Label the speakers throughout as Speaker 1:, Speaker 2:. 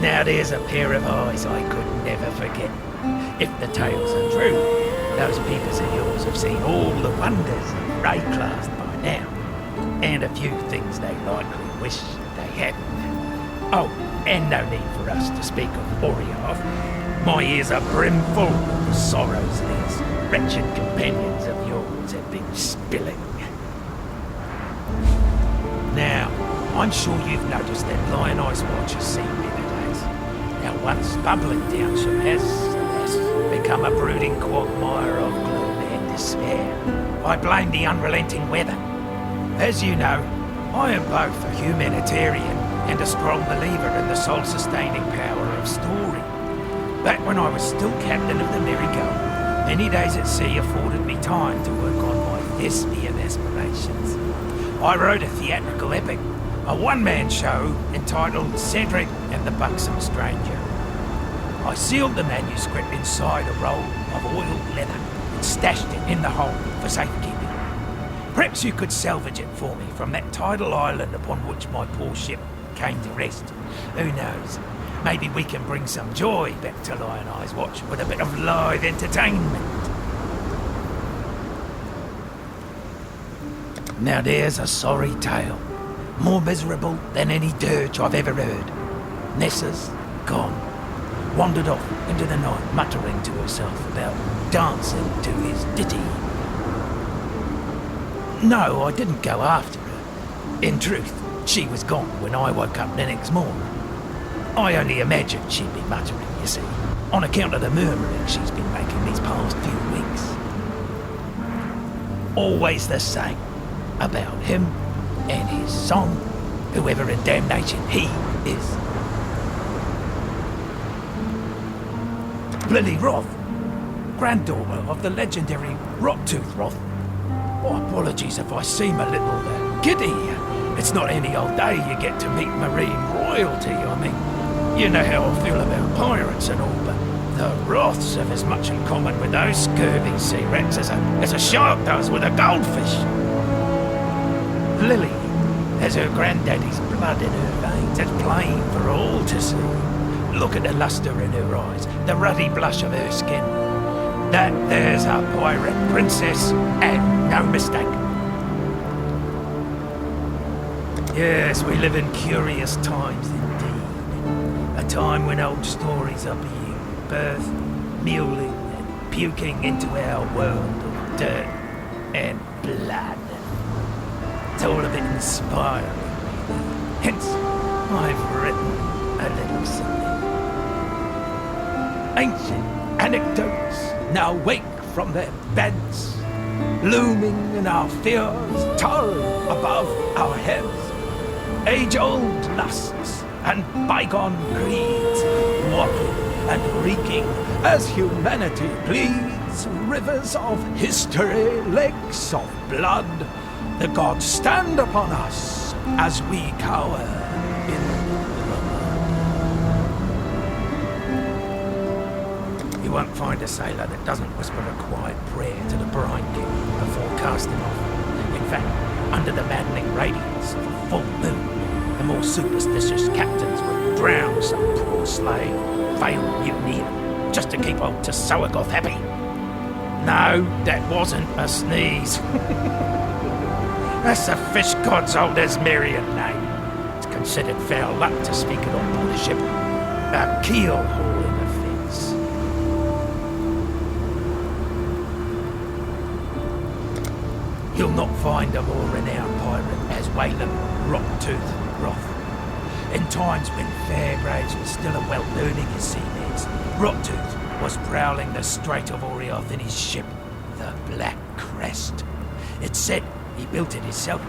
Speaker 1: Now there's a pair of eyes I could never forget. If the tales are true, those peepers of yours have seen all the wonders of Rayclast by now, and a few things they likely wish they hadn't. Oh, and no need for us to speak of Orioth. My ears are brimful of the sorrows these wretched companions of yours have been spilling. Now, I'm sure you've noticed that Lionized Watch has seen better days. Our once bubbling township has, alas, become a brooding quagmire of gloom and despair. I blame the unrelenting weather. As you know, I am both a humanitarian and a strong believer in the soul-sustaining power of story. Back when I was still captain of the Merry-Go, many days at sea afforded me time to work on my thespian aspirations. I wrote a theatrical epic, a one-man show entitled Cedric and the Buxom Stranger. I sealed the manuscript inside a roll of oiled leather and stashed it in the hold for safekeeping. Perhaps you could salvage it for me from that tidal island upon which my poor ship came to rest. Who knows? Maybe we can bring some joy back to Lionized Watch with a bit of live entertainment. Now there's a sorry tale, more miserable than any dirge I've ever heard. Nessa's gone, wandered off into the night, muttering to herself about dancing to his ditty. No, I didn't go after her. In truth, she was gone when I woke up the next morning. I only imagined she'd be muttering, you see, on account of the murmuring she's been making these past few weeks. Always the same, about him and his song, whoever in damnation he is. Lily Roth, granddaughter of the legendary Rocktooth Roth. Oh, apologies if I seem a little giddy. It's not any old day you get to meet marine royalty, I mean. You know how I feel about pirates and all, but the Roths have as much in common with those scurvy sea rats as a shark does with a goldfish. Lily has her granddaddy's blood in her veins. It's plain for all to see. Look at the luster in her eyes, the ruddy blush of her skin. That there's a pirate princess, and no mistake. Yes, we live in curious times indeed. A time when old stories are being birthed, mewling and puking into our world of dirt and blood. It's all a bit inspiring, really. Hence, I've written a little something. Ancient anecdotes now wake from their beds, looming in our fears, tower above our heads. Age-old lusts and bygone creeds, walking and reeking as humanity bleeds. Rivers of history, lakes of blood, the gods stand upon us as we cower in the mud. You won't find a sailor that doesn't whisper a quiet prayer to the Brine King before casting off. In fact, under the maddening radiance of a full moon, the more superstitious captains would drown some poor slave, failed mutineer, just to keep old Tsoagoth happy. No, that wasn't a sneeze. That's the fish god's old Asmerian name. It's considered foul luck to speak it on board a ship. A keel-hauling offence. You'll not find a more renowned pirate as Wayland Rocktooth Roth. In times when Fairgraves was still a well-learning his seamates, Rocktooth was prowling the Strait of Orioth in his ship, the Black Crest. It's said he built it himself,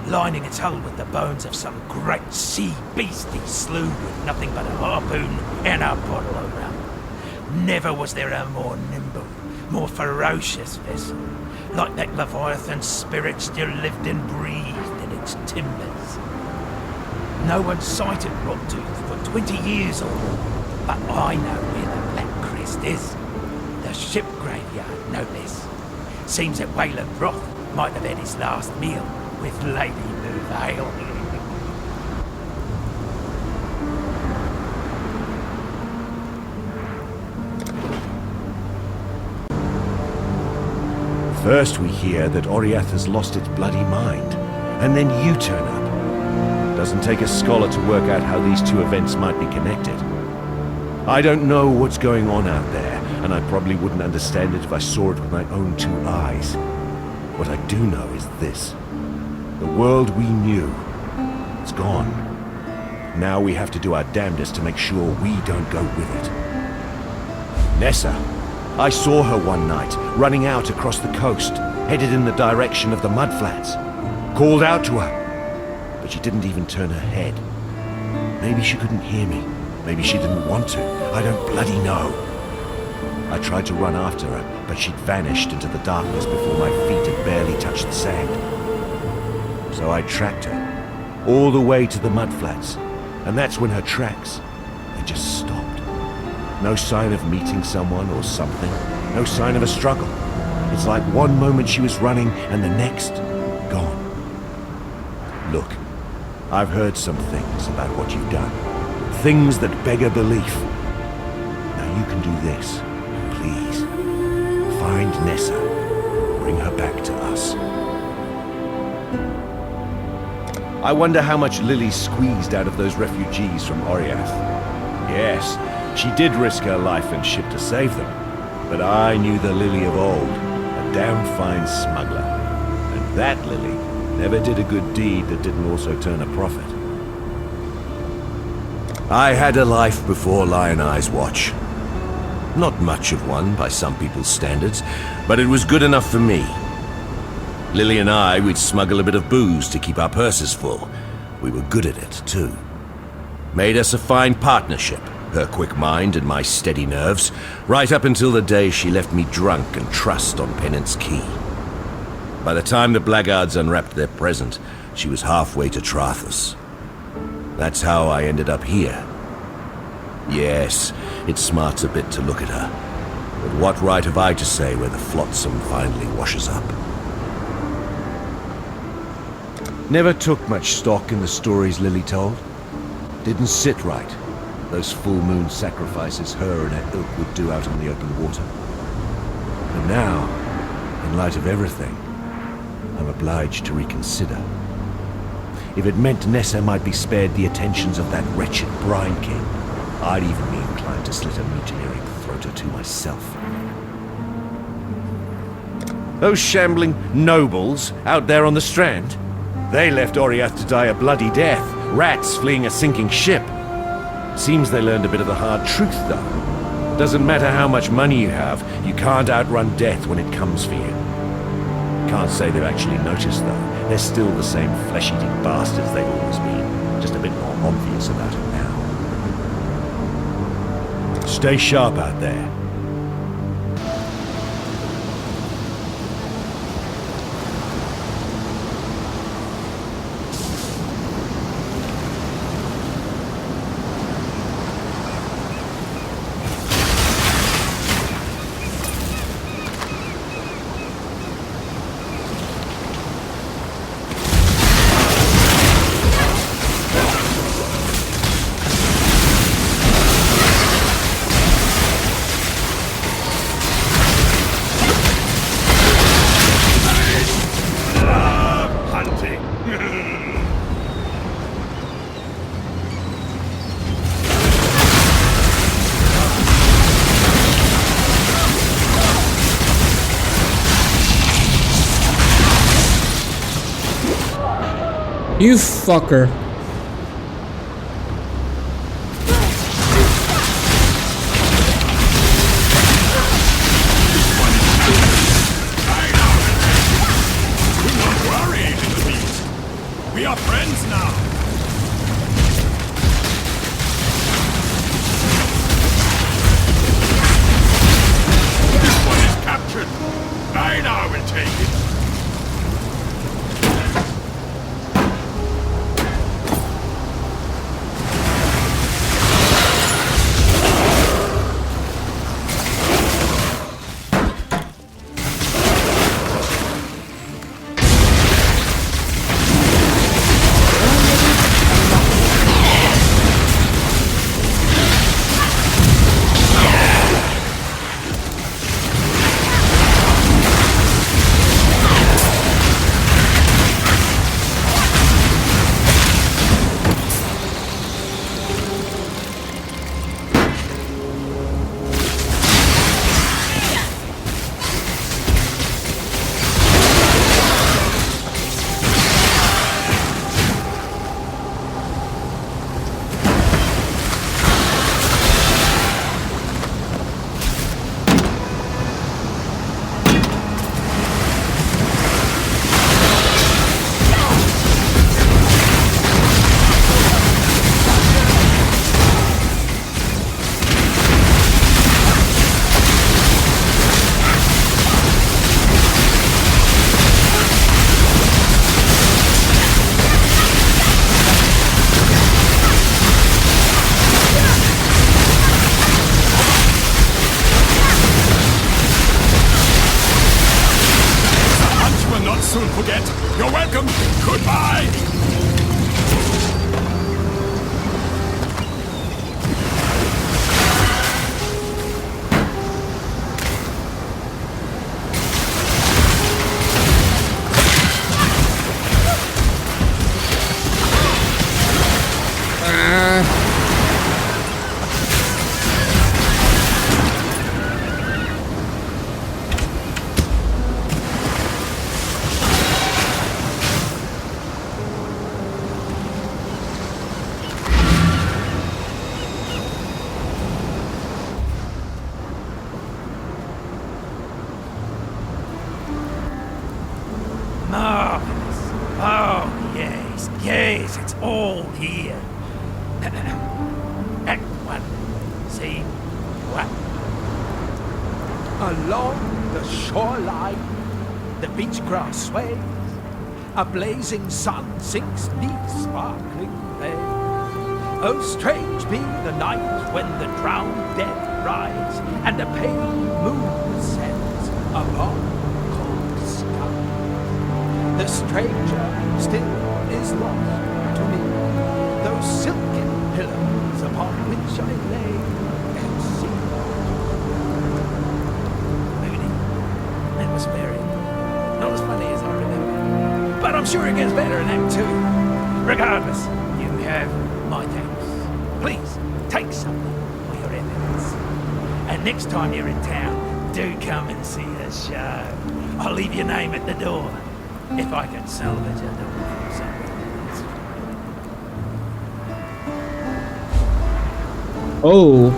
Speaker 1: lining its hull with the bones of some great sea beast he slew with nothing but a harpoon and a bottle of rum. Never was there a more nimble, more ferocious vessel, like that Leviathan spirit still lived and breathed in its timbers. No one sighted Rocktooth for 20 years or more, but I know where the Black Crest is. The ship graveyard, no less. Seems that Wayland Roth might have had his last meal with Lady Vale.
Speaker 2: First we hear that Oriath has lost its bloody mind, and then you turn up. Doesn't take a scholar to work out how these two events might be connected. I don't know what's going on out there, and I probably wouldn't understand it if I saw it with my own two eyes. What I do know is this. The world we knew, it's gone. Now we have to do our damnedest to make sure we don't go with it. Nessa. I saw her one night, running out across the coast, headed in the direction of the mudflats. Called out to her, but she didn't even turn her head. Maybe she couldn't hear me. Maybe she didn't want to. I don't bloody know. I tried to run after her, but she'd vanished into the darkness before my feet had barely touched the sand. So I tracked her, all the way to the mudflats, and that's when her tracks, they just stopped. No sign of meeting someone or something, no sign of a struggle. It's like one moment she was running, and the next, gone. Look, I've heard some things about what you've done. Things that beg a belief. Now you can do this. Please. Find Nessa. Bring her back to us. I wonder how much Lily squeezed out of those refugees from Oriath. Yes, she did risk her life and ship to save them. But I knew the Lily of old. A damn fine smuggler. And that Lily never did a good deed that didn't also turn a profit. I had a life before Lion Eye's watch. Not much of one by some people's standards, but it was good enough for me. Lily and I, we'd smuggle a bit of booze to keep our purses full. We were good at it, too. Made us a fine partnership, her quick mind and my steady nerves, right up until the day she left me drunk and trussed on Penance Key. By the time the blackguards unwrapped their present, she was halfway to Trathus. That's how I ended up here. Yes, it smarts a bit to look at her. But what right have I to say where the flotsam finally washes up? Never took much stock in the stories Lily told. Didn't sit right. Those full moon sacrifices her and her ilk would do out on the open water. But now, in light of everything, I'm obliged to reconsider. If it meant Nessa might be spared the attentions of that wretched Brine King, I'd even be inclined to slit a mutineering throat or two myself. Those shambling nobles out there on the strand, they left Oriath to die a bloody death, rats fleeing a sinking ship. Seems they learned a bit of the hard truth, though. Doesn't matter how much money you have, you can't outrun death when it comes for you. Can't say they've actually noticed, though. They're still the same flesh-eating bastards they've always been. Just a bit more obvious about it now. Stay sharp out there.
Speaker 3: You fucker.
Speaker 1: We are friends now. This one is captured. I will take it. Along the shoreline, the beach grass sways. A blazing sun sinks neath sparkling rays. Oh, strange be the night when the drowned dead rise, and a pale moon descends upon the cold sky. The stranger still is lost to me, those silken pillows upon which I lay and see. Moody, that was very, not as funny as I remember, but I'm sure it gets better than that too. Regardless, you have my thanks. Please, take something for your evidence. And next time you're in town, do come and see the show. I'll leave your name at the door, if I can salvage a door somewhere.
Speaker 3: Oh.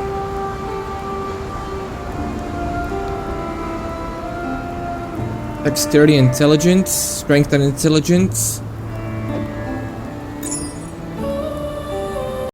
Speaker 3: Dexterity, intelligence, strength and intelligence.